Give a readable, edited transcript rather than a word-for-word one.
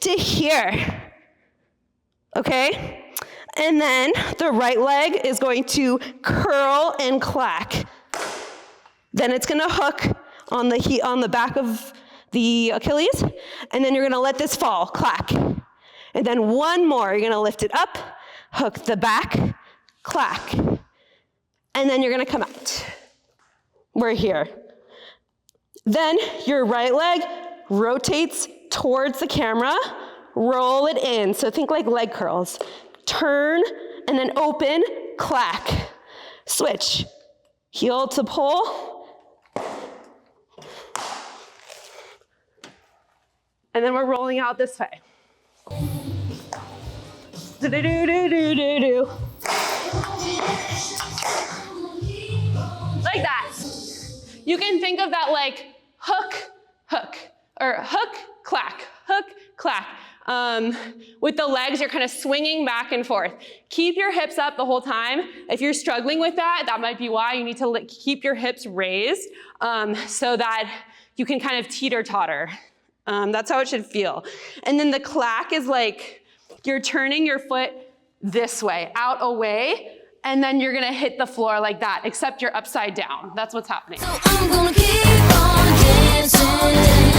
to here, okay? And then the right leg is going to curl and clack. Then it's gonna hook on the back of the Achilles, and then you're gonna let this fall, clack. And then one more, you're gonna lift it up, hook the back, clack. And then you're gonna come out. We're here. Then your right leg rotates towards the camera, roll it in. So think like leg curls. Turn, and then open, clack. Switch, heel to pull. And then we're rolling out this way. Do-do-do-do-do-do. Like that. You can think of that like hook, hook, or hook, clack, hook, clack. With the legs, you're kind of swinging back and forth. Keep your hips up the whole time. If you're struggling with that, that might be why you need to keep your hips raised so that you can kind of teeter-totter. That's how it should feel. And then the clack is like you're turning your foot this way, out away, and then you're gonna hit the floor like that, except you're upside down. That's what's happening. So I'm gonna keep on dancing.